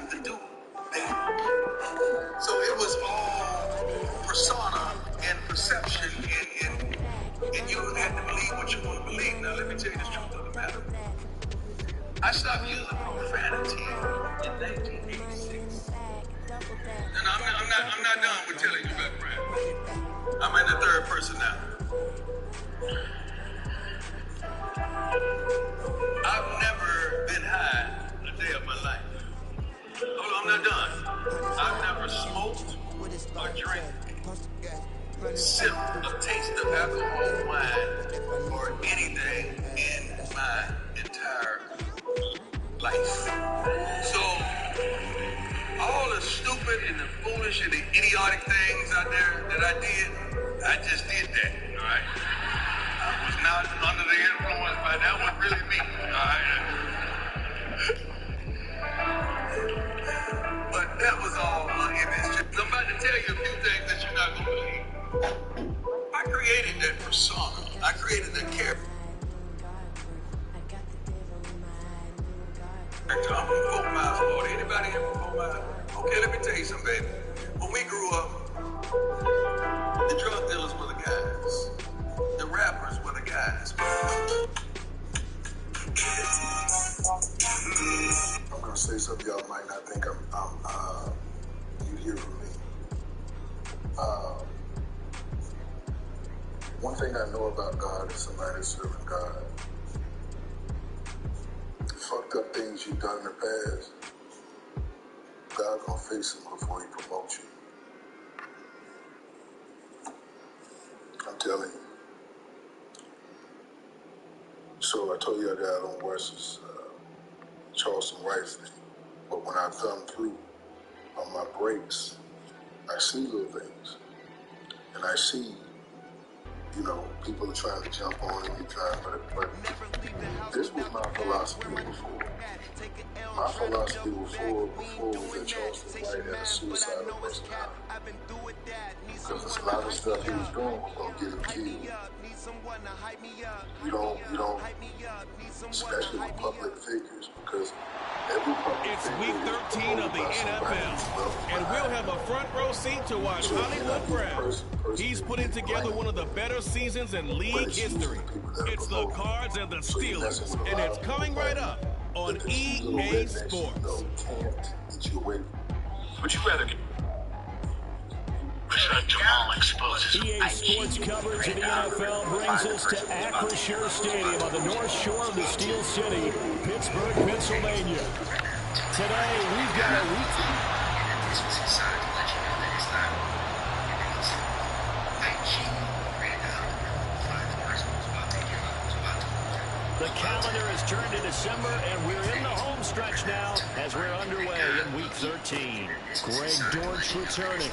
have to do that. So it was all persona and perception, and you had to believe what you want to believe. Now, let me tell you the truth of the matter. I stopped using profanity in 1986. And I'm not done with telling you about Brad. I'm in the third person now. I've never been high a day of my life. Hold on, I'm not done. I've never smoked or drank, sipped a taste of alcohol, wine, or anything in my entire life. So, all the stupid and the foolish and the idiotic things out there that I just did that, all right? I was not under the influence by that was really me, all right? But that was all image. I'm about to tell you a few things that you're not going to believe. I created that persona. I created that character. I'm from 4 Miles, Florida. Anybody here from 4 Miles? Okay, let me tell you something, baby. When we grew up, the drug dealers were the guys. The rappers were the guys. I'm gonna say something y'all might not think you hear from me. One thing I know about God is somebody serving God. Fucked up things you've done in the past, God gonna fix them before he promotes you. I'm telling you. So I told you I got on versus Charleston White's thing. But when I thumb through on my breaks, I see little things. And I see, people are trying to jump on it and but this was my philosophy before. My philosophy before was that Charleston White had a suicidal personality. Because there's a lot of stuff he was doing was going to get him killed. You don't, especially with public figures, because every public It's week 13 of the NFL, and we'll have a front row seat to watch Hollywood Brown. He's putting together one of the better seasons in league history. It's the Cards and the Steelers, and it's coming right up on EA Sports. Would you rather get Jamal exposes EA Sports coverage of the NFL brings us to Acrisure Stadium on the north shore of the Steel City, Pittsburgh, Pennsylvania. Today, we've got a week. This was inside to let you know that it's not the calendar has turned to December, and we're in the home stretch now as we're underway in Week 13. Greg Dortch returning.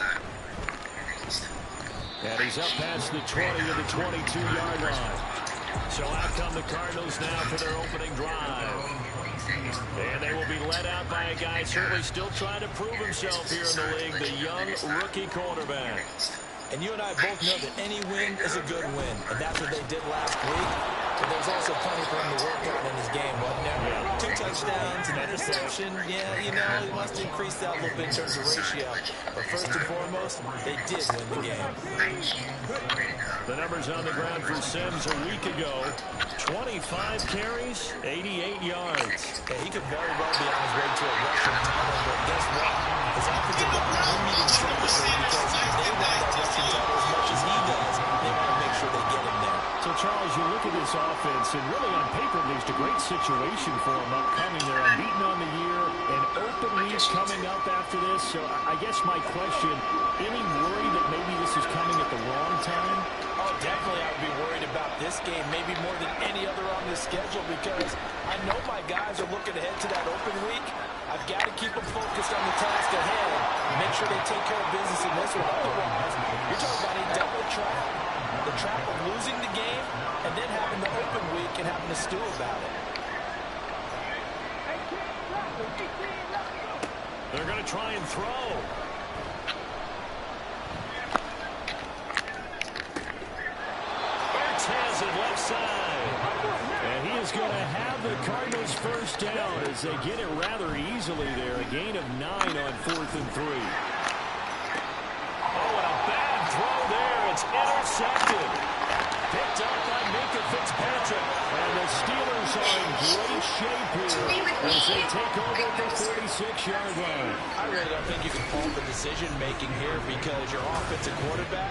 And he's up past the 20 to the 22-yard line. So out come the Cardinals now for their opening drive. And they will be led out by a guy certainly still trying to prove himself here in the league, the young rookie quarterback. And you and I both know that any win is a good win, and that's what they did last week. But there's also plenty for him to work on in his game, wasn't there? Yeah. 2 touchdowns, an interception. Yeah, he wants to increase that a little bit in terms of ratio. But first and foremost, they did win the game. The numbers on the ground for Sims a week ago. 25 carries, 88 yards. Yeah, he could very well be on his way to a rushing title, but guess what? His offensive line, they're meeting separately because they want that rushing title as much as he does. They want to make sure they get him there. So, Charles, you look at this offense, and really on paper, there's a great situation for them upcoming. They're unbeaten on the year, and open week coming up after this. So, I guess my question, any worry that maybe this is coming at the wrong time? Oh, definitely I would be worried about this game, maybe more than any other on this schedule, because I know my guys are looking ahead to that open week. I've got to keep them focused on the task ahead, make sure they take care of business in this one. Otherwise, you're talking about a double trap. The trap of losing the game and then having the open week and having to stew about it. They're going to try and throw. Ertz has it left side. And he is going to have the Cardinals first down as they get it rather easily there. A gain of 9 on 4th and 3. Oh, and a bad throw there. It's intercepted. Picked up by Minka Fitzpatrick. And the Steelers are in great shape here as they take over at the 46-yard line. I really don't think you can fault the decision-making here because your offensive quarterback,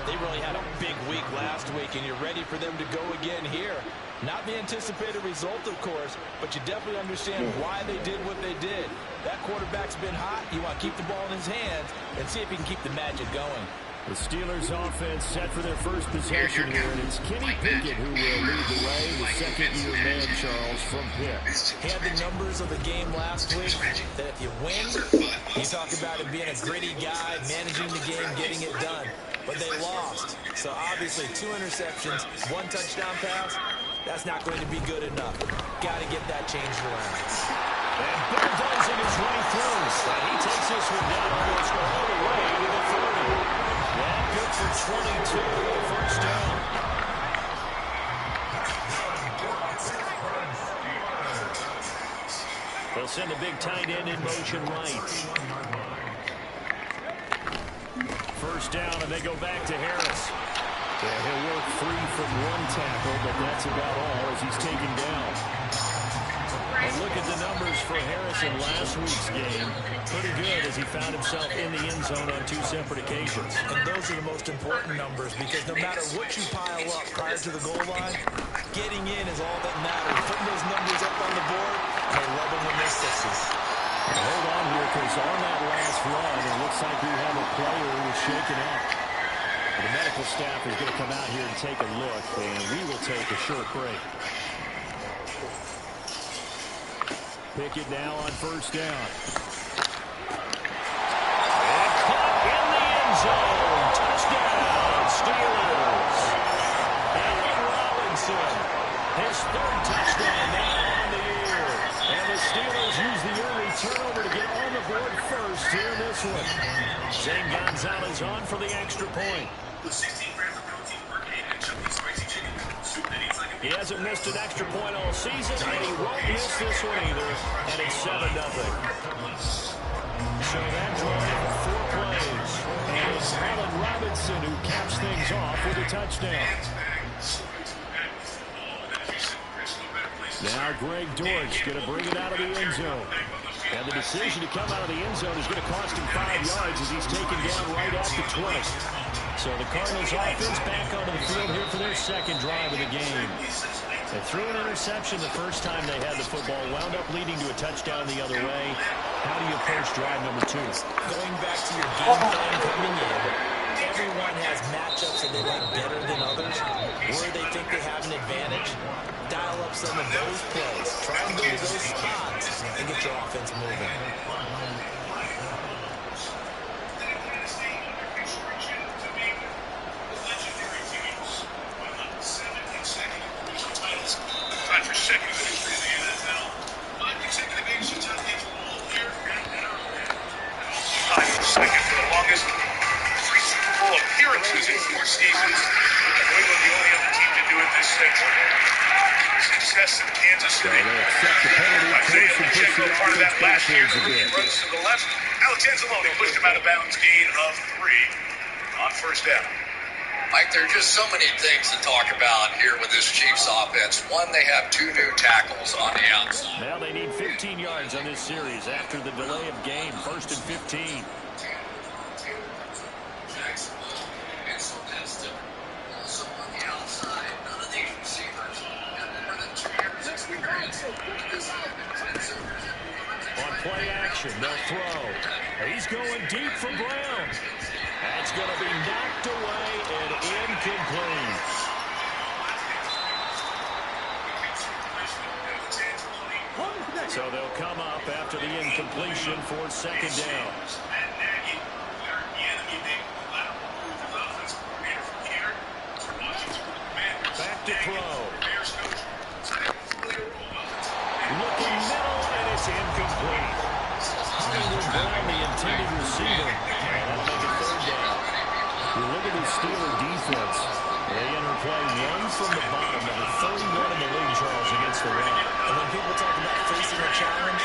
they really had a big week last week, and you're ready for them to go again here. Not the anticipated result, of course, but you definitely understand why they did what they did. That quarterback's been hot. You want to keep the ball in his hands and see if he can keep the magic going. The Steelers offense set for their first possession here, and it's Kenny Pickett who will lead the way, the second-year man, Charles, from Pitt. He had the numbers of the game last week, that if you win, you talk about him being a gritty guy, managing the game, getting it done. But they lost. So obviously 2 interceptions, 1 touchdown pass, that's not going to be good enough. Got to get that changed around. And bulldozing his way through. And he takes this one down almost all the way to the 30. That good for 22 for the first down. They'll send a big tight end in motion right. First down, and they go back to Harris. Yeah, he'll work free from 1 tackle, but that's about all as he's taken down. And look at the numbers for Harris in last week's game. Pretty good as he found himself in the end zone on 2 separate occasions. And those are the most important numbers because no matter what you pile up prior to the goal line, getting in is all that matters. Putting those numbers up on the board, and they love them when they're 6s. Hold on here because on that last run, it looks like we have a player who was shaken up. The medical staff is going to come out here and take a look, and we will take a short break. Pickett now on first down. And caught in the end zone. Touchdown, Steelers. Allen Robinson, his 3rd touchdown now on the year. And the Steelers use the early turnover to get on the board first here in this one. Zane Gonzalez on for the extra point. He hasn't missed an extra point all season, and he won't miss this one either. And it's 7-0. So that drive, 4 plays. And it's Allen Robinson who caps things off with a touchdown. Now Greg Dortch going to bring it out of the end zone. And the decision to come out of the end zone is going to cost him 5 yards as he's taken down right at the 20. So the Cardinals offense back onto the field here for their 2nd drive of the game. They threw an interception the first time they had the football, wound up leading to a touchdown the other way. How do you approach drive number 2? Going back to your game plan coming in, everyone has matchups that they like better than others, where they think they have an advantage. Dial up some of those plays. Try and go to those spots and get your offense moving. Time for second victory in the NFL. 5 consecutive games since I've been all year. Time for second for the longest 3 Super Bowl appearances in 4 seasons. New England, the only other team to do it this century. Success in Kansas City. Isaiah Pacheco, part of that last year. The rookie runs to the left. Alex Anzalone pushed him out of bounds. Gain of 3 on first down. Mike, there are just so many things to talk about here with this Chiefs offense. One, they have 2 new tackles on the outside. Now they need 15 yards on this series after the delay of game. 1st and 15. Also on the outside, none of these receivers have more than 2 years experience. On play action, they'll throw. He's going deep for Brown. That's going to be knocked away and incomplete. So they'll come up after the incompletion for 2nd down. Back to throw. Looking middle, and it's incomplete. Hollywood Brown, the intended receiver. And that'll make it 3rd down. You look at the Steeler defense. They enter play one from the bottom, number 31 in the league, Charles, against the run. And when people talk about facing a challenge,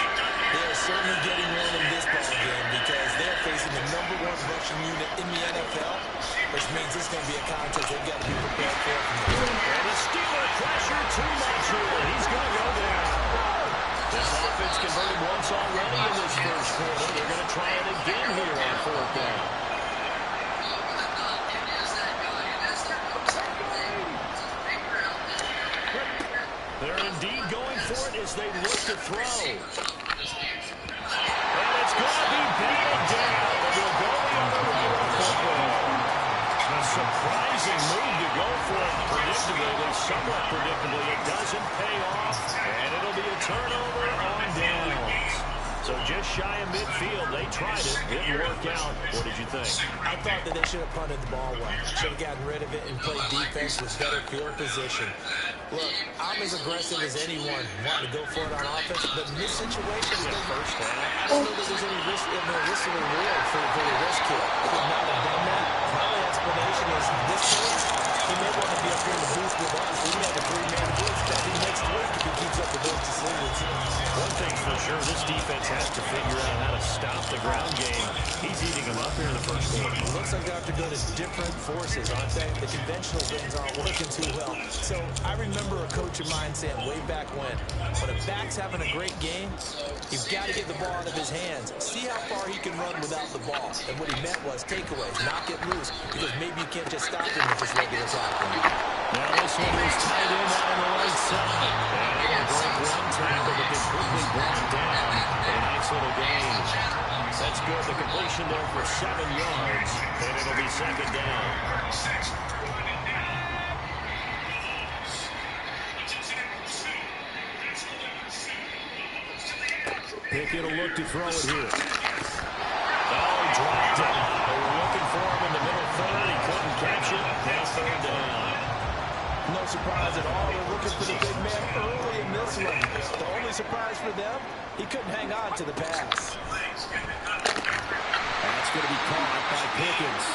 they are certainly getting one in this ball game because they're facing the #1 rushing unit in the NFL, which means it's going to be a contest they've got to be prepared for. And the Steeler pressure too much here. He's going to go down. This offense converted once already in this first quarter. They're going to try it again here on 4th down. They're indeed going for it as they look to throw. And it's going to be batted down. They'll go the other way on football. A surprising move to go for it predictably, at least somewhat predictably. It doesn't pay off, and it'll be a turnover on downs. So just shy of midfield. They tried it. Didn't work out. What did you think? I thought that they should have punted the ball well. Should have gotten rid of it and played defense with better field position. Look, I'm as aggressive as anyone wanting to go for it on offense, but in this situation, the first down, I don't know that there's any risk in the risk of reward for the risk here. Could not have done that. My only explanation is this game, he may want to be up here in the booth with us. We have a 3-man blitz that he next week if he keeps up with those decisions. One thing's for sure, this defense has to figure out how to stop the ground game. He's eating them up here in the first quarter. It looks like they have to go to different forces, aren't they? The conventional things aren't working too well. So I remember a coach of mine saying way back when a back's having a great game, you've got to get the ball out of his hands. See how far he can run without the ball. And what he meant was takeaways, not get loose, because maybe you can't just stop him with just regular tackling. Now this one is tight end out on the right side. And it'll break one tackle, but completely brought down. A nice little gain. That's good. The completion there for 7 yards. And it'll be 2nd down. Pickett will look to throw it here. Oh, he dropped it. They were looking for him in the middle third. He couldn't catch it. Now 3rd down. No surprise at all. They're looking for the big man early in this one. The only surprise for them, he couldn't hang on to the pass. That's going to be caught by Pickens.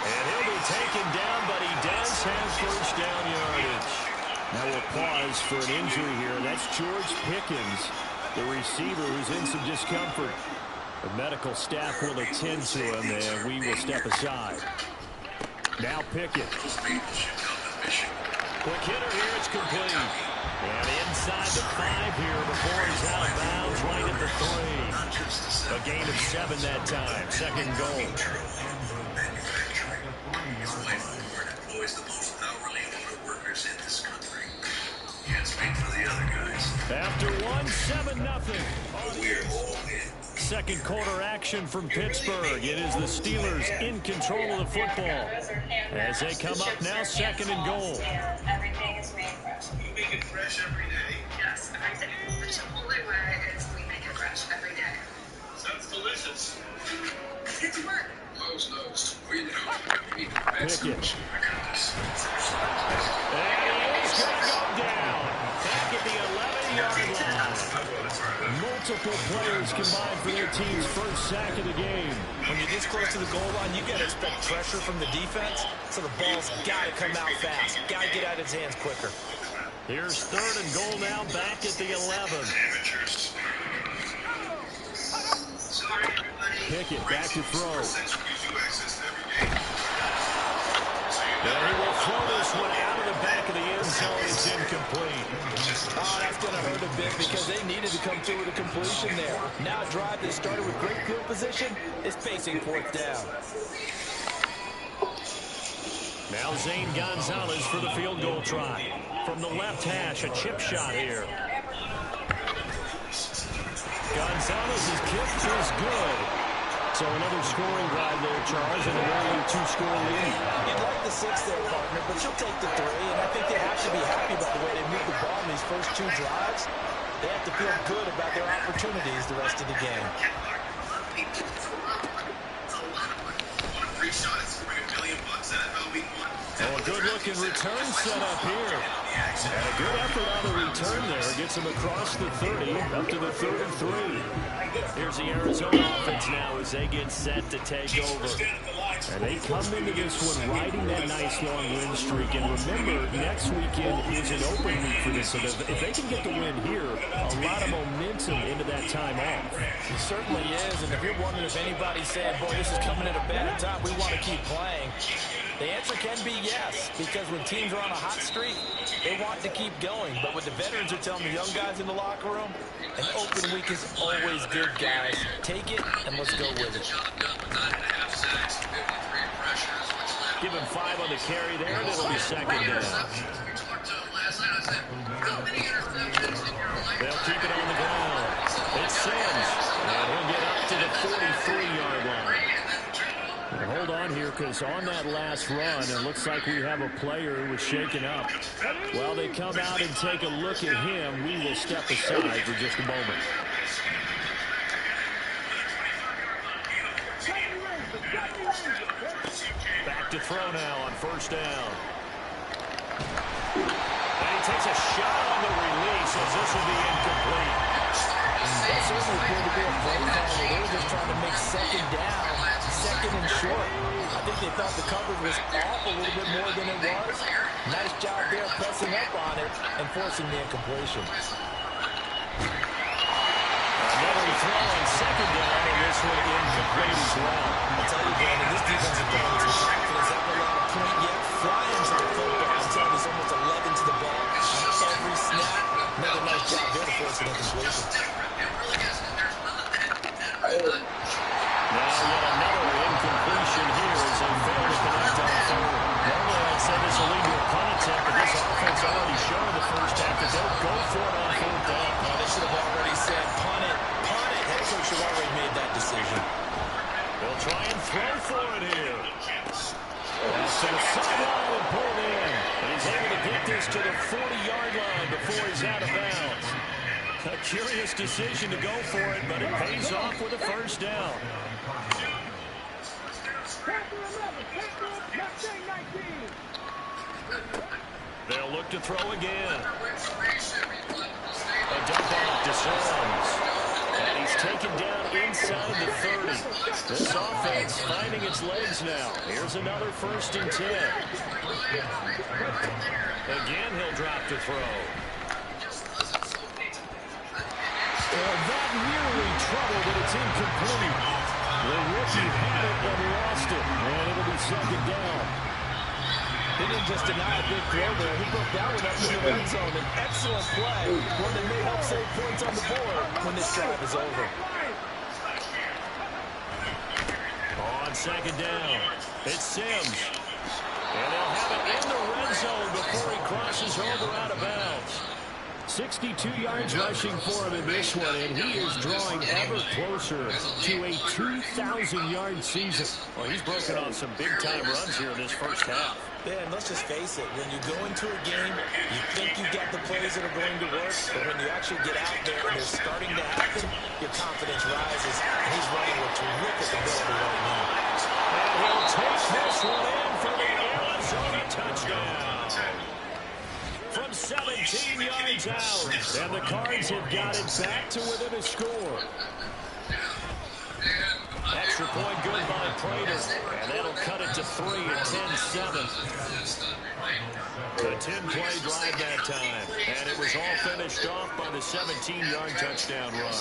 And he'll be taken down, but he does have first down yardage. Now we'll pause for an injury here. That's George Pickens, the receiver who's in some discomfort. The medical staff will attend to him, and we will step aside. Now Pickett. Quick hitter here, it's complete. And inside the 5 here before he's out of bounds, right at the 3. A gain of 7 that time, 2nd goal. Employs the most hourly auto workers in this country. Can't speak for the other guys. After 1-7-0. We're all in. 2nd quarter action from Pittsburgh. It is the Steelers in control of the football. As they come up now, 2nd and goal. Everything is made fresh. You make it fresh every day? Yes, every day. The Chipotle way is we make it fresh every day. Sounds delicious. Let's get to work. Lowe's knows. We know. We eat the best. Pickett. I got this. And he's going to go down. Back at the 11-yard line. Multiple players combined for their team's first sack of the game. When you're this close to the goal line, you got to expect pressure from the defense, so the ball's got to come out fast. Got to get out of his hands quicker. Here's 3rd and goal now, back at the 11. Amateurs. Pickett back to throw. Now he will throw this one out of the back of the end zone. It's incomplete. Oh, that's going to hurt a bit because they needed to come through with a completion there. Now a drive that started with great field position is facing 4th down. Now Zane Gonzalez for the field goal try. From the left hash, a chip shot here. Gonzalez's kick is good. So another scoring drive there, Charles, and a early 2-score lead. You'd like the 6 there, partner, but you'll take the 3, and I think they have to be happy about the way they moved the ball in these first 2 drives. They have to feel good about their opportunities the rest of the game. Oh, a good-looking return set up here. And a good effort on the return there. Gets him across the 30, up to the 33. Here's the Arizona offense now as they get set to take over. And they come into this one riding that nice long win streak. And remember, next weekend is an open week for this. So if they can get the win here, a lot of momentum into that time off. It certainly is. And if you're wondering if anybody's saying, boy, this is coming at a bad time, we want to keep playing, the answer can be yes. Because when teams are on a hot streak, they want to keep going. But what the veterans are telling the young guys in the locker room, an open week is always good, guys. Take it and let's go with it. Give him 5 on the carry there, and it'll be second down. They'll keep it on the ground. It's Sims, and he'll get up to the 43-yard line. And hold on here, because on that last run, it looks like we have a player who was shaken up. While they come out and take a look at him, we will step aside for just a moment. Back to throw now on first down. And he takes a shot on the release as this will be incomplete. That certainly appeared to be a play call where they were just trying to make second down, second and short. I think they thought the coverage was off a little bit more than it was. Nice job there pressing up on it and forcing the incompletion. Another throw on second down, and this one incomplete as well. I tell you, Brandon, this defensive game is with confidence. Haven't allowed a point yet. Flying to the football. I'm telling you, there's almost 11 to the ball on every snap. Another nice job there to force an incompletion. Now yet another incompletion here as they fail to connect on third. Normally I'd say this will lead to a punt attempt, but this offense already showed in the first half that they'll go for it on fourth down. Oh, they should have already said punt it, punt it. Head coach should have already made that decision. They'll try and throw for it here. Pass to the sideline and pull it in. And he's able to get this to the 40-yard line before he's out of bounds. A curious decision to go for it, but it pays off with a first down. They'll look to throw again. A dump off to Sims. And he's taken down inside the 30. This offense finding its legs now. Here's another 1st and 10. Again, he'll drop to throw. That nearly trouble, but it's incomplete. The rookie had it and lost it. And it'll be second down. They didn't just deny a big throw there. He broke that one up in the red zone. An excellent play. One that may help save points on the board when this drive is over. On second down, it's Sims. And they'll have it in the red zone before he crosses over out of bounds. 62 yards rushing for him in this one, and he is drawing ever closer to a 2,000-yard season. Well, he's broken off some big-time runs here in this first half. Yeah, and let's just face it, when you go into a game, you think you've got the plays that are going to work, but when you actually get out there and they're starting to happen, your confidence rises, and he's running with terrific ability right now. And he'll take this one in for the Arizona touchdown. From 17 yards out, and the Cards have got it back to within a score. Extra point good by Prater, and that'll cut it to 3 at 10-7. A 10-play drive that time, and it was all finished off by the 17-yard touchdown run.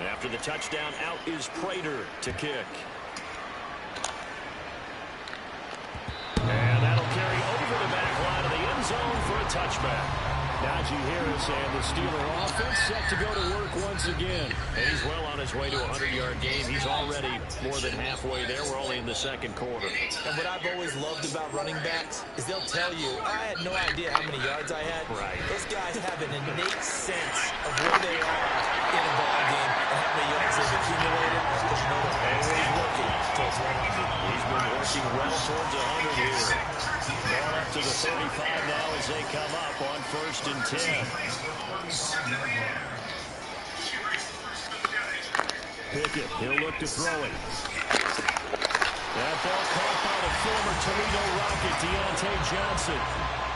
After the touchdown, out is Prater to kick. And that'll carry over the back line of the end zone for a touchback. Najee Harris and the Steeler offense set to go to work once again. And he's well on his way to a 100-yard game. He's already more than halfway there. We're only in the second quarter. And what I've always loved about running backs is they'll tell you, I had no idea how many yards I had. Right. Those guys have an innate sense of where they are in a ball game and how many yards they've accumulated. Because they're always working towards 100. He's been working well towards 100 here. Going up to the 35 now as they come up on 1st and 10. Pickett, he'll look to throw it. That ball caught by the former Toledo Rocket, Deontay Johnson.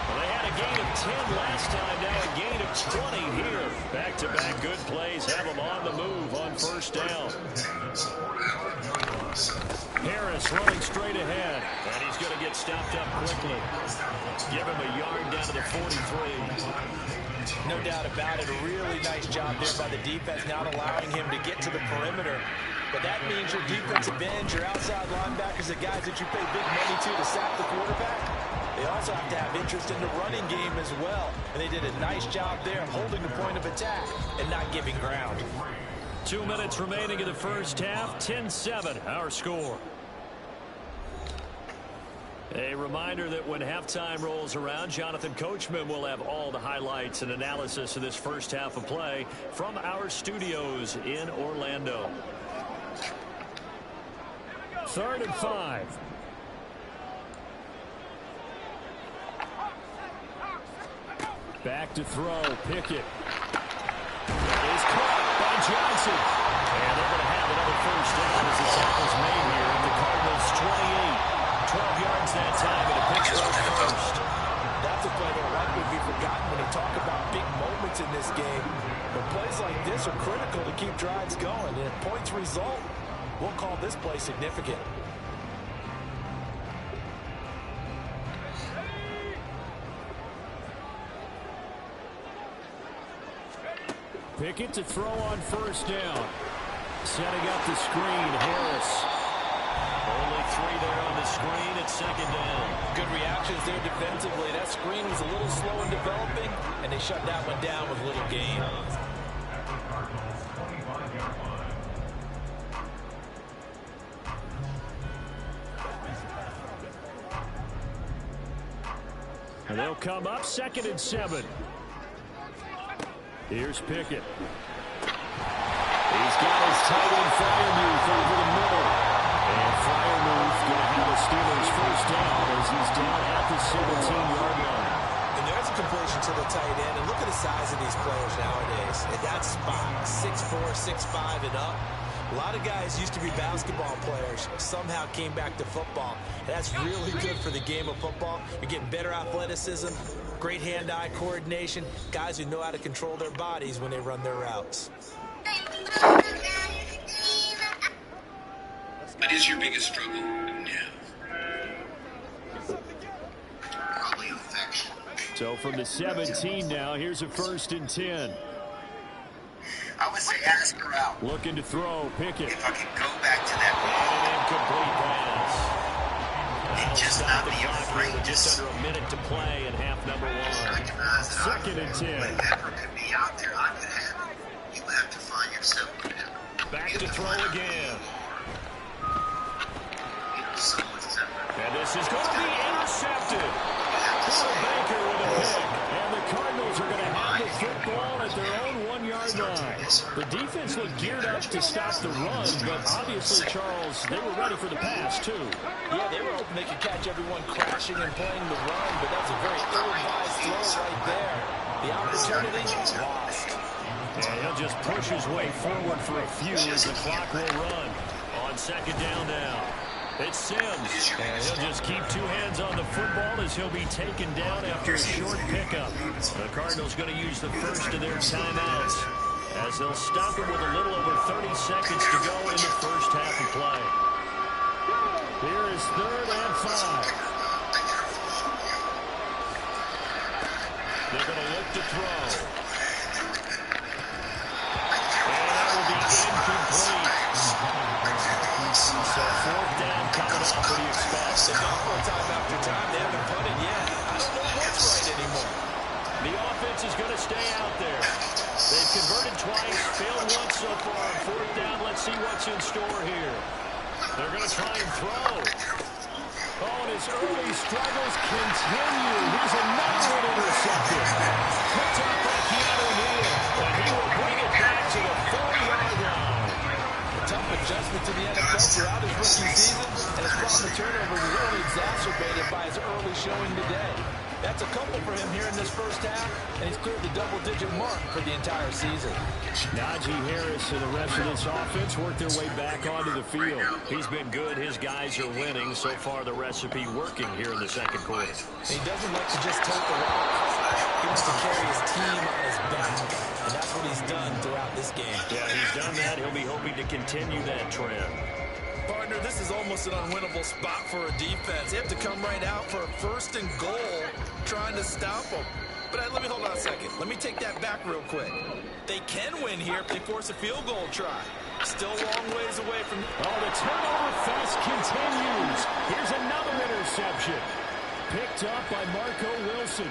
Well, they had a gain of 10 last time, now a gain of 20 here. Back-to-back good plays have them on the move on first down. Harris running straight ahead, and he's going to get stopped up quickly. Give him a yard down to the 43. No doubt about it. A really nice job there by the defense, not allowing him to get to the perimeter. But that means your defensive ends, your outside linebackers, the guys that you pay big money to sack the quarterback, they also have to have interest in the running game as well. And they did a nice job there holding the point of attack and not giving ground. 2 minutes remaining in the first half. 10-7, our score. A reminder that when halftime rolls around, Jonathan Coachman will have all the highlights and analysis of this first half of play from our studios in Orlando. 3rd and 5. Back to throw. Pickett. It is caught by Johnson. And they're going to have another first down as the tackle's made here at the Cardinals' 28. 12 yards that time and a Pittsburgh first. That's a play that will likely be forgotten when you talk about big moments in this game. But plays like this are critical to keep drives going. And if points result, we'll call this play significant. Pickett to throw on first down. Setting up the screen, Harris. Only 3 there on the screen at 2nd down. Good reactions there defensively. That screen was a little slow in developing, and they shut that one down with little gain. And they'll come up 2nd and 7. Here's Pickett. He's got his tight end Freiermuth over the middle. And Freiermuth going to have the Steelers first down as he's down at the 17-yard line. And there's a completion to the tight end. And look at the size of these players nowadays. At that spot, 6'4", 6'5", and up. A lot of guys used to be basketball players, somehow came back to football. And that's really good for the game of football. You're getting better athleticism, great hand-eye coordination, guys who know how to control their bodies when they run their routes. What is your biggest struggle now? Probably affection. So from the 17 now, here's a 1st and 10. I would say ask her out. Looking to throw, Pickett. If I could go back to that And an incomplete pass. and just not be afraid. Just under a minute to play in half number 1. Recognize that 2nd and 10. whatever could be out there, I could have it. You have to find yourself. Back to throw again. And this is going to be intercepted. Baker with a pick. And the Cardinals are going to have the football at their own 1-yard line. The defense looked geared up to stop the run, but obviously, Charles, they were ready for the pass, too. Yeah, they were hoping they could catch everyone crashing and playing the run, but that's a very ill-advised throw right there. The opportunity lost. And he'll just push his way forward for a few as the clock will run. On 2nd down now. It's Sims, and he'll just keep 2 hands on the football as he'll be taken down after a short pickup. The Cardinals going to use the first of their timeouts as they'll stop it with a little over 30 seconds to go in the first half of play. Here is 3rd and 5. They're going to look to throw. And that will be incomplete. So 4th down coming up. What do you expect? They've gone for time after time. They haven't punted yet. I don't know what's right anymore. The offense is going to stay out there. They've converted twice, failed once so far on 4th down. Let's see what's in store here. They're going to try and throw. Oh, and his early struggles continue. Here's another one intercepted. Picked up by Keanu Neal. And he will bring it back to the 4-yard line. Tough adjustment to the NFL throughout his rookie season, and his problem with turnovers is only exacerbated by his early showing today. That's a couple for him here in this first half, and he's cleared the double-digit mark for the entire season. Najee Harris and the rest of this offense work their way back onto the field. He's been good. His guys are winning. So far, the recipe working here in the second quarter. He doesn't like to just take the rock. He wants to carry his team on his back, and that's what he's done throughout this game. Yeah, he's done that. He'll be hoping to continue that trend. Partner, this is almost an unwinnable spot for a defense. They have to come right out for a first and goal trying to stop them. But let me hold on a second. Let me take that back real quick. They can win here if they force a field goal try. Still a long ways away from... Oh, the turnover fest continues. Here's another interception. Picked up by Marco Wilson.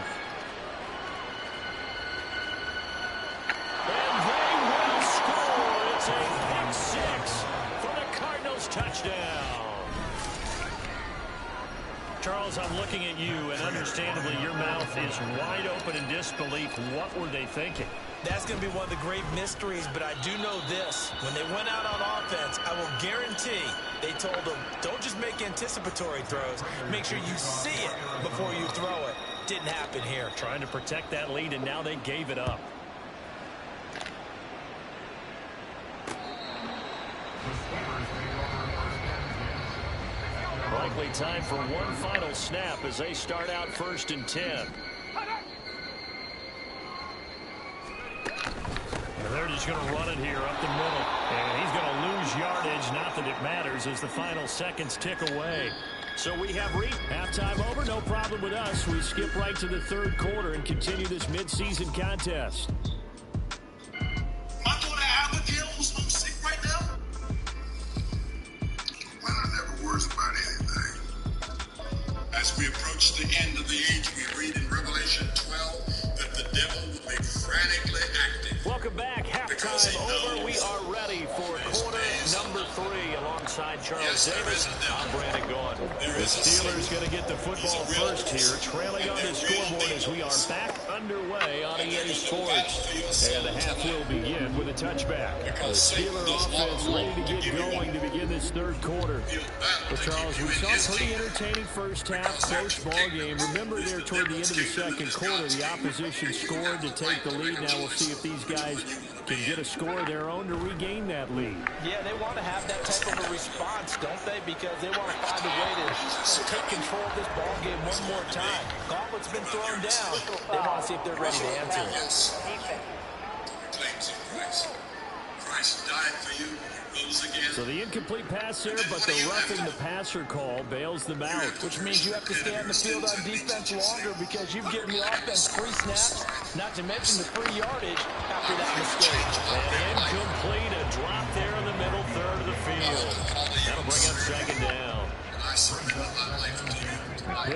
And they will score. It's a pick six for the Cardinals touchdown. Charles, I'm looking at you, and understandably, your mouth is wide open in disbelief. What were they thinking? That's going to be one of the great mysteries, but I do know this. When they went out on offense, I will guarantee they told them, don't just make anticipatory throws. Make sure you see it before you throw it. Didn't happen here. Trying to protect that lead, and now they gave it up. Likely time for one final snap as they start out 1st and 10. And they're just going to run it here up the middle. And he's going to lose yardage. Not that it matters as the final seconds tick away. So we have halftime over. No problem with us. We skip right to the third quarter and continue this midseason contest. My daughter Abigail, who's homesick right now? Winner never worries about anything. As we approach the end of the age, we read in Revelation 12 that the devil will be frantically active. Welcome back. Halftime over. We are ready for quarter number 3 alongside Charles Davis. I'm Brandon Gaudin. The Steelers going to get the football first here, trailing on the scoreboard as we are back underway on EA Sports. And the half will begin with a touchback. The Steeler offense ready to get going to begin this third quarter. Well, Charles, we saw a pretty entertaining first half, close ball game. Remember there toward the end of the second quarter, the opposition scored to take the lead. Now we'll see if these guys can get a score of their own to regain that lead. Yeah, they want to have that type of a response, don't they? Because they want to find a way to take control of this ball game one more time. Gauntlet's been thrown down. They want to see if they're ready to answer it. Claims of Christ. Christ died for you. Rose again. So the incomplete pass there, but the roughing the passer call bails them out. Which means you have to stay on the field on defense longer because you've given the offense 3 snaps, not to mention the free yardage after that mistake. And incomplete, a drop there in the middle third of the field. That'll bring up second down. I surrender my life to you.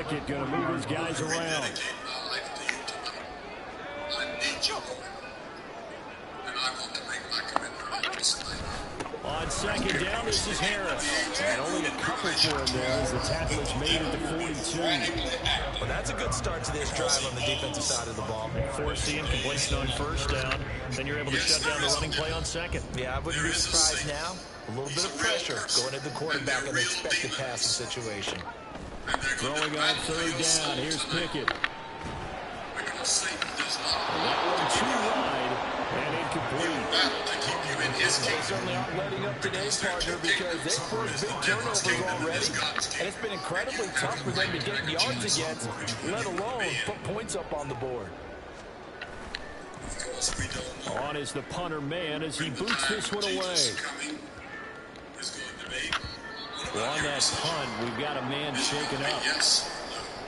Pickett going to move his guys around. My life to you tonight. I need you. And I want to make my commitment right this night. On second down, this is Harris. And only a couple for him there as the tackle is made at the 42. Well, that's a good start to this drive on the defensive side of the ball. Force the incompletion on first down. Then you're able to shut down the running play on second. Yeah, I wouldn't be surprised now. A little bit of pressure going at the quarterback in the expected passing situation. Throwing on third down. Here's Pickett. That one too wide and incomplete. They certainly aren't letting up today's partner because they've forced big turnovers already. And it's been incredibly tough for them to get yards against, let alone put points up on the board. On is the punter man as he boots this one away. Well, on that punt, we've got a man shaken up.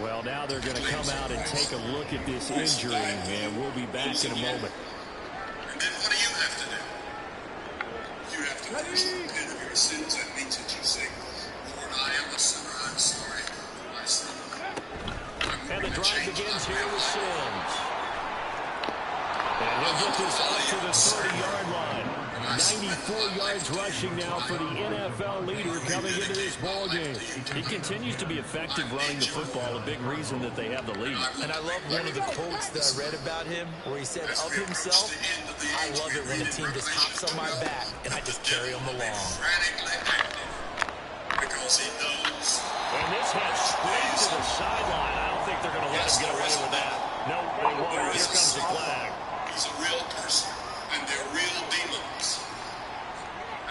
Well, now they're going to come out and take a look at this injury, and we'll be back in a moment. And then what do you have to do? You have to repent of your sins. That means that you say, Lord, I am a sinner. I'm sorry. I sin. And the drive begins here with Sims. And he'll get this up to the 30-yard line. 94 yards rushing now for the NFL leader coming into this ball game. He continues to be effective running the football, a big reason that they have the lead. And I love one of the quotes that I read about him where he said of himself, I love it when a team just hops on my back and I just carry them along. because he knows. And this heads straight to the sideline. I don't think they're going to let him get away with that. No, they won't. Here comes the flag. He's a real person, and they're real demons.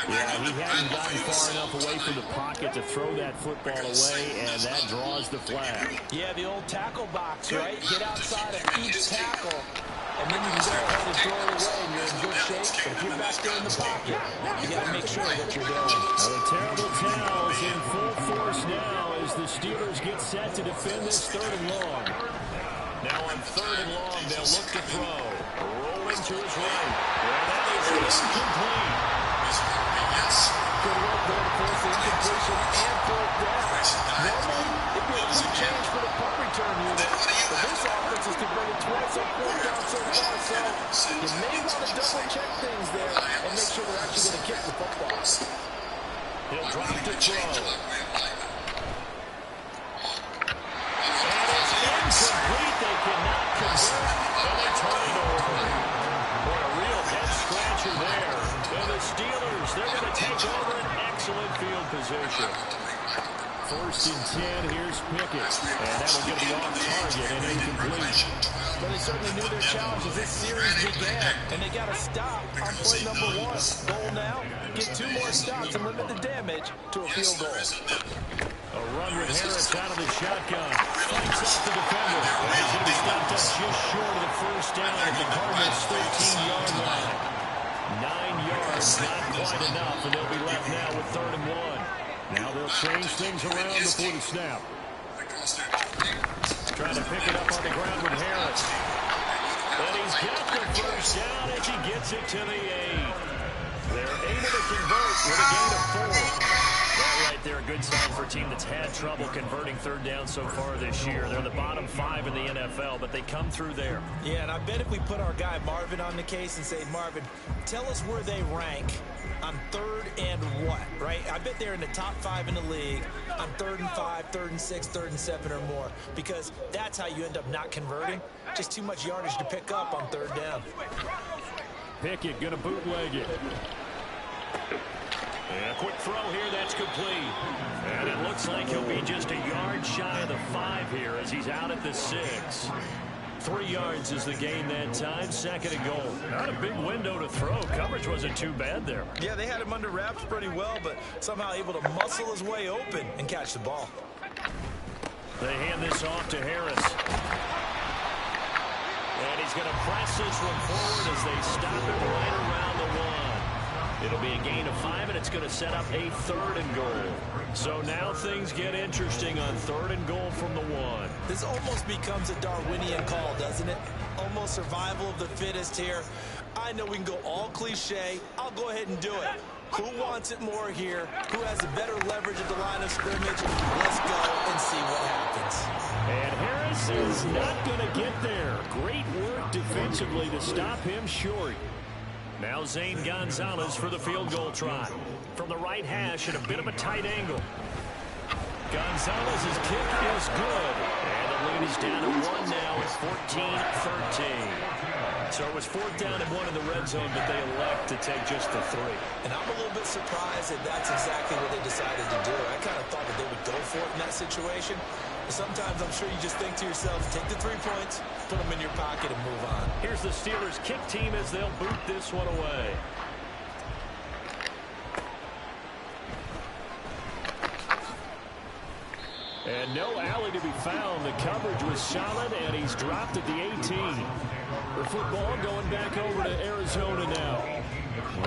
Yeah, he hadn't gotten far enough away from the pocket to throw that football away, and that draws the flag. Yeah, the old tackle box, right? Get outside of each tackle, and then you can go ahead and throw it away, and you're in good shape. But if you're back there in the pocket, you got to make sure what you're doing. Now the terrible towels in full force now as the Steelers get set to defend this 3rd and long. Now on 3rd and long, they'll look to throw. Rolling to his right. And that is incomplete. Good work there to force the incompletion and 4th down. Normally, it'd be a quick change for the punt return unit, but this offense is converted twice on 4th down so far, so you may want to double-check things there and make sure they're actually going to kick the football. He'll drop to throw. And it's incomplete. They cannot convert, and they turn it over. What a real head-scratcher there. And the Steelers, they're going to take over an excellent field position. 1st and 10, here's Pickett. And that will get the off target and incomplete. But they certainly knew their challenge as this series began, and they got to stop on play number 1. Goal now, get 2 more stops and limit the damage to a field goal. A run with Harris out of the shotgun. Fights off the defender. And he's going to be stopped up just short of the 1st down at the Cardinals' 13-yard line. 9 yards, not quite enough, and they'll be left now with 3rd and 1. Now they'll change things around before the snap. Trying to pick it up on the ground with Harris. And he's got the 1st down as he gets it to the 8. They're able to convert with a gain of 4. That right there, a good sign for a team that's had trouble converting 3rd down so far this year. They're the bottom 5 in the NFL, but they come through there. Yeah, and I bet if we put our guy Marvin on the case and say, Marvin, tell us where they rank on 3rd and what, right? I bet they're in the top 5 in the league on 3rd and 5, 3rd and 6, 3rd and 7 or more, because that's how you end up not converting. Just too much yardage to pick up on 3rd down. Pickett going to bootleg it. And a quick throw here, that's complete. And it looks like he'll be just a yard shy of the 5 here as he's out at the 6. 3 yards is the gain that time, 2nd and goal. Not a big window to throw. Coverage wasn't too bad there. Yeah, they had him under wraps pretty well, but somehow able to muscle his way open and catch the ball. They hand this off to Harris. And he's going to press this one forward as they stop it right around the 1. It'll be a gain of 5, and it's going to set up a 3rd and goal. So now things get interesting on 3rd and goal from the 1. This almost becomes a Darwinian call, doesn't it? Almost survival of the fittest here. I know we can go all cliche. I'll go ahead and do it. Who wants it more here? Who has a better leverage at the line of scrimmage? Let's go and see what happens. And Harris is not going to get there. Great work defensively to stop him short. Now Zane Gonzalez for the field goal try. From the right hash at a bit of a tight angle. Gonzalez's kick is good. And the lead is down to 1 now at 14-13. So it was 4th down and 1 in the red zone, but they elect to take just the 3. And I'm a little bit surprised that that's exactly what they decided to do. I kind of thought that they would go for it in that situation. But sometimes I'm sure you just think to yourself, take the 3 points, put them in your pocket, and move on. Here's the Steelers' kick team as they'll boot this one away. And no alley to be found. The coverage was solid, and he's dropped at the 18. The football going back over to Arizona now.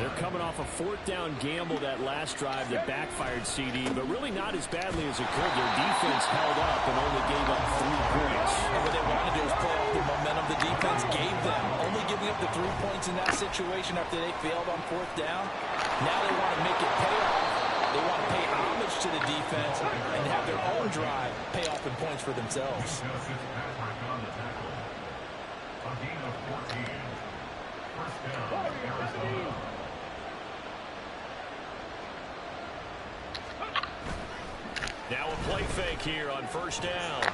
They're coming off a 4th down gamble that last drive that backfired CD, but really not as badly as it could. Their defense held up and only gave up 3 points. And what they want to do is play off the momentum the defense gave them. Only giving up the 3 points in that situation after they failed on 4th down. Now they want to make it pay off. They want to pay homage to the defense and have their own drive pay off in points for themselves. Now a play fake here on 1st down.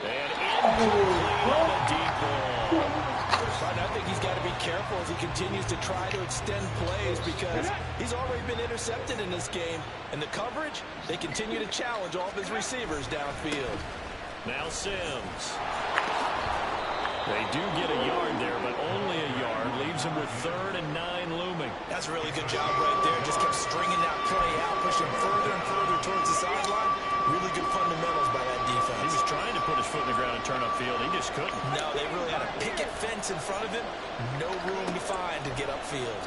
And incomplete on the deep ball. think he's got to be careful as he continues to try to extend plays because he's already been intercepted in this game. And the coverage, they continue to challenge all of his receivers downfield. Now Sims. They do get a yard there, but only a yard. Leaves him with 3rd and 9 looming. That's a really good job right there. Just kept stringing that play out, pushing further and further towards the sideline. Really good fundamentals by that defense. He was trying to put his foot in the ground and turn upfield. He just couldn't. No, they really had a picket fence in front of him. No room to find to get upfield.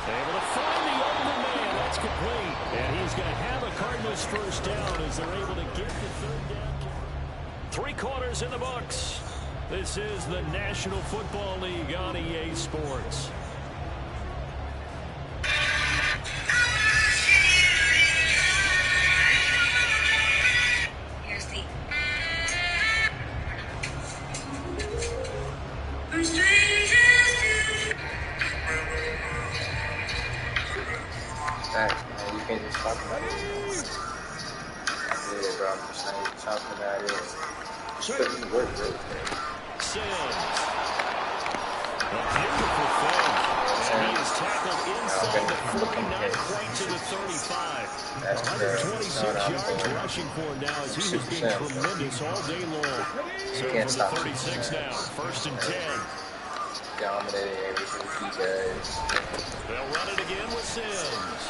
Able to find the open man. That's complete. And he's going to have a Cardinals first down as they're able to get the 3rd down. 3 quarters in the books. This is the National Football League on EA Sports. Here's the Facts, man. You can't just talk about it. Yeah, bro. I'm just saying, talking about it. Just putting in work, bro. Sims. A beautiful throw. And he is tackled inside the 40, not quite to the 35. 126 yards rushing for him now as he has been tremendous all day long. So from the 36 now, 1st and 10. Dominating everything he does. They'll run it again with Sims.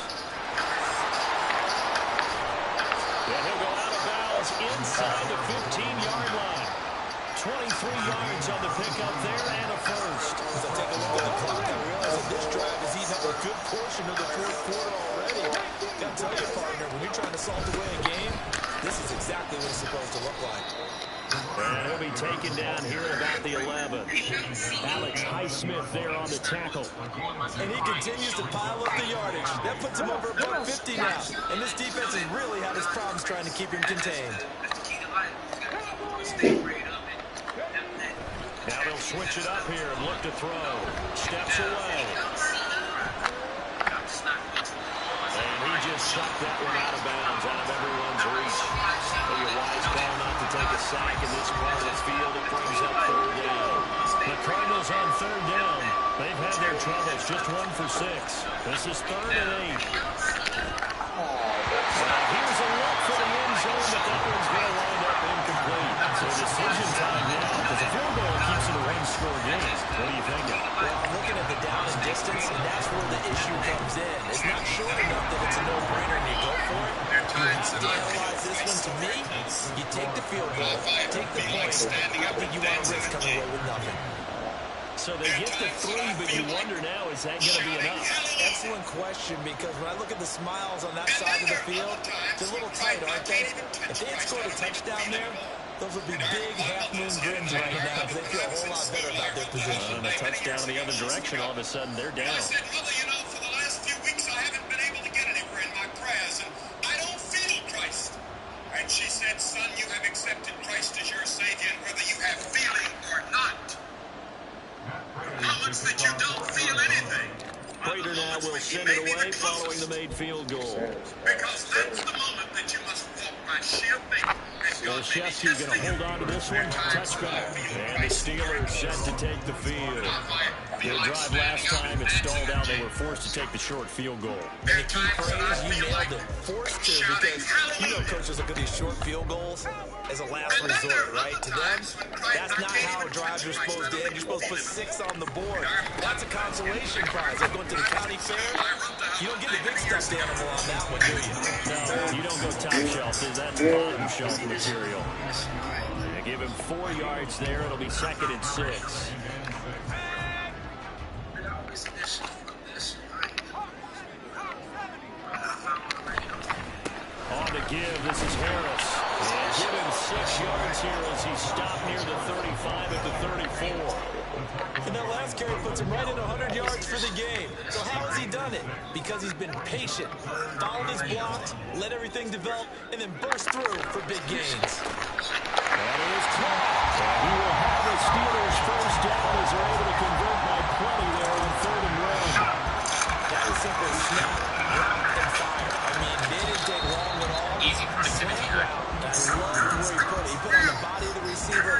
And he'll go out of bounds inside the 15-yard line. 23 yards on the pickup there and a first. As I take a look at the clock, I realize that this drive has eaten up a good portion of the 4th quarter already. Got to tell you, partner, when you're trying to salt away a game, this is exactly what it's supposed to look like. And he'll be taken down here at about the 11. Alex Highsmith there on the tackle. And he continues to pile up the yardage. That puts him over about 50 now. And this defense has really had his problems trying to keep him contained. Now they'll switch it up here and look to throw. Steps away. And he just shot that one out of bounds, out of everyone's reach. Maybe a wise call not to take a sack in this part of the field. It brings up 3rd down. The Cardinals on 3rd down. They've had their troubles, just 1 for 6. This is 3rd and 8. Here's a look for the end zone, but that one's going to wind up incomplete. So decision time now, because a field goal keeps it a one-score game. What are you thinking? Well, I'm looking at the down and distance, and that's where the issue comes in. It's not short enough that it's a no-brainer and you go for it. You have to analyze this one to me. You take the field goal, take the point. I think you want to risk coming away with nothing. So they get the 3, but you wonder now, is that going to be enough? Excellent question, because when I look at the smiles on that side of the field, they're a little tight, aren't they? If they had scored a touchdown there, those would be big half-moon grins right now because they feel a whole lot better about their position. And a touchdown in the other direction, all of a sudden they're down. I said, Mother, you know, for the last few weeks I haven't been able to get anywhere in my prayers, and I don't feel Christ. And she said, son, you have accepted Christ as your Savior, and whether you have feeling or not, how much that you don't feel anything. Prater now will send it away following the made field goal. Because that's the moment that you must walk by sheer faith. Olszewski going to hold on to this one. Touchback. And the Steelers set to take the field. Their drive last time, it stalled out. They were forced to take the short field goal. And the key phrase, you nailed it. Forced to, because you know coaches look at these short field goals as a last resort, right? To them, that's not how drives are supposed to end. You're supposed to put 6 on the board. That's a consolation prize. Like going to the county fair, you don't get the big stuffed animal on that one, do you? No, you don't go top shelf. That's bottom shelf material. They give him 4 yards there. It'll be 2nd and 6. On to give. This is Harris. And give him 6 yards here as he stopped near the 35 at the 34. And that last carry puts him right at 100 yards for the game. So how has he done it? Because he's been patient, followed his blocks, let everything develop, and then burst through for big gains. And it is caught. And he will have the Steelers first down as they're able to convert by plenty there on 3rd and 1. That was simple snap, drop, and fire. I mean, they didn't take long at all. Easy for the slant route. I love where he put it. He put it on the body of the receiver,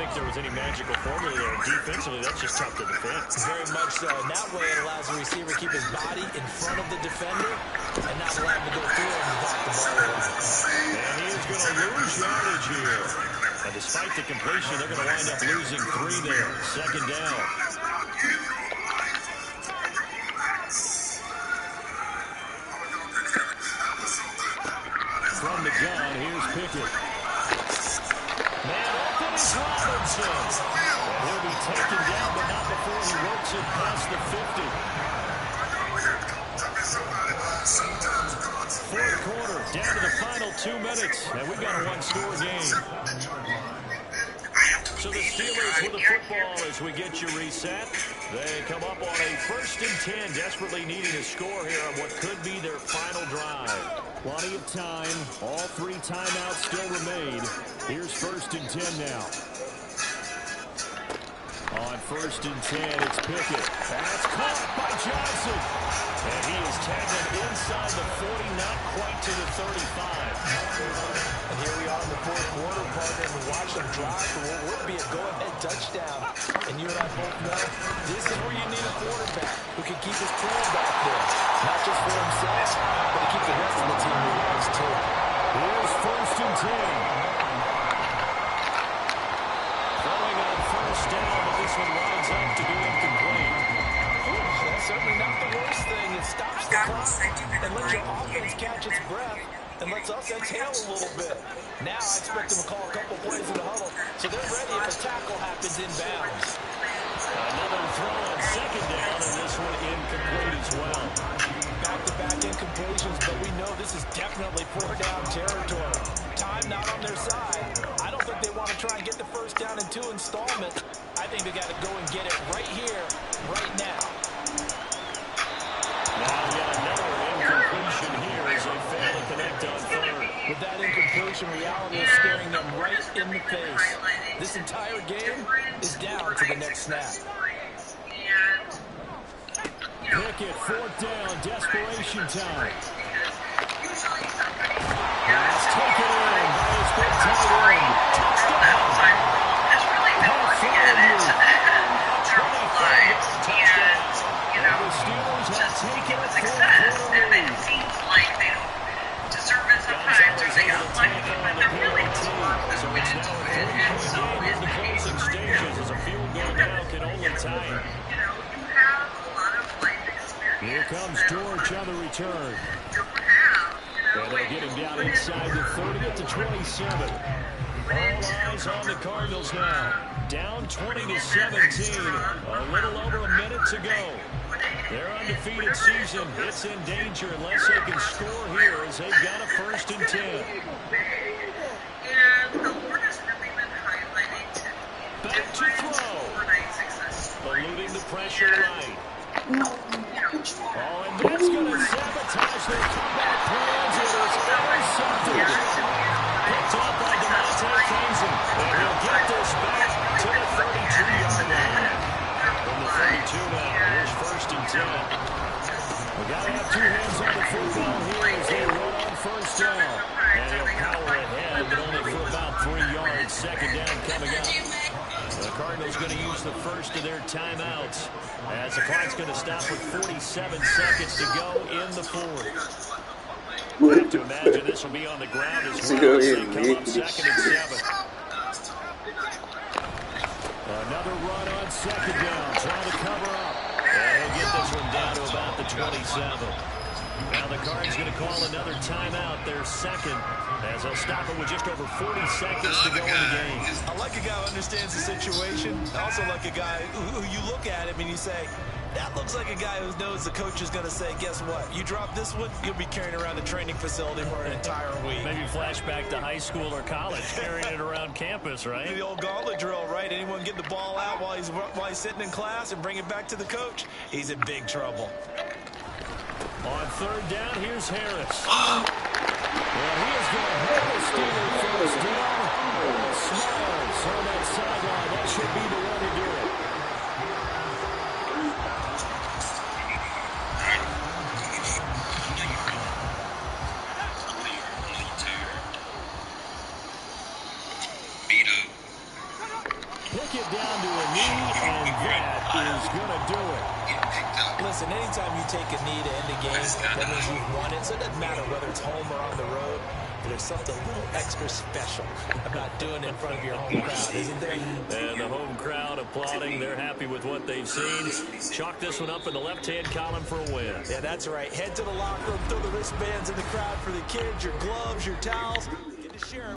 think there was any magical formula there. Defensively, that's just tough to defend. Very much so. And that way it allows the receiver to keep his body in front of the defender and not allow him to go through him and knock the ball away. And he is going to lose yardage here. And despite the completion, they're going to wind up losing 3 there. Second down. From the gun, here's Pickett. Man open is Robinson. And he'll be taken down, but not before he works it past the 50. Fourth quarter, down to the final 2 minutes. And we've got a one-score game. So the Steelers with the football as we get you reset. They come up on a 1st and 10, desperately needing a score here on what could be their final drive. Plenty of time. All 3 timeouts still remain. Here's 1st and 10 now. On 1st and 10, it's Pickett. That's caught by Johnson. And he is tagged inside the 40, not quite to the 35. And here we are in the 4th quarter, partner, and we watch them drive for what would be a go-ahead touchdown. And you and I both know this is where you need a quarterback who can keep his cool back there. Not just for himself, but to keep the rest of the team relaxed too. Here's 1st and 10. Throwing on 1st down, but this one winds up to be incomplete. That's certainly not the worst thing. It stops the clock and lets your offense catch its breath and lets us exhale a little bit. Now I expect them to call a couple plays in the huddle, so they're ready if a tackle happens inbounds. Another throw on 2nd down, and this one incomplete as well. Back-to-back incompletions, but we know this is definitely 4-down territory. Time not on their side. I don't think they want to try and get the 1st down in 2 installments. I think they got to go and get it right here, right now. Now we got another incompletion here as they fail to connect on 3rd. With that incompletion, reality is staring them right in the face. This entire game is down to the next snap. Pickett, 4th down, desperation time. Pass taken in by his big tight end. Touchdown. The Steelers have taken a 4th-quarter lead. It seems like they don't deserve it sometimes, or they got lucky, but they're really close. So it's now a 3-point game in the closing stages as a field goal now can only tie it. You know, you have a lot of life experience. Here comes George on the return. Don't have, And they'll get him down inside the 30 at the 27. All eyes on the Cardinals now. Down 20-17. A little over a minute to go. Their undefeated season, it's in danger unless they can score here as they've got a 1st and 10. And the Lord has really been highlighting to me. Back to throw. Eluding the pressure right. Oh, and that's going to sabotage their comeback plans. It is intercepted. Picked up by Demonte Kazin. And he'll get this back to the 32-yard line. From the 32 now, here's 1st and 10. We got to have 2 hands on the football here as they run on 1st down. And he'll power ahead, but only for about 3 yards. 2nd down coming up. The Cardinals going to use the 1st of their timeouts as the clock's going to stop with 47 seconds to go in the 4th. We have to imagine this will be on the ground as well as they come up 2nd and 7. Another run on 2nd down, trying to cover up. And he'll get this one down to about the 27. Now the Cards going to call another timeout, their 2nd, as they'll stop it with just over 40 seconds to go in the game. I like a guy who understands the situation. I also like a guy who you look at him and you say, that looks like a guy who knows the coach is going to say, guess what? You drop this one, you'll be carrying around the training facility for an entire week. Maybe flashback to high school or college, carrying it around campus, right? The old gauntlet drill, right? Anyone get the ball out while he's sitting in class and bring it back to the coach, he's in big trouble. On 3rd down, here's Harris. Well, he is going to hit the Steelers 1st down. Smalls on that sideline. That should be the one to do it. it down to a knee, and that is going to do it. Listen, anytime you take a knee to end a game, that means you've won it. So it doesn't matter whether it's home or on the road. There's something a little extra special about doing it in front of your home crowd, isn't there? And the home crowd applauding. They're happy with what they've seen. Chalk this one up in the left-hand column for a win. Yeah, that's right. Head to the locker room, throw the wristbands in the crowd for the kids, your gloves, your towels. Get to share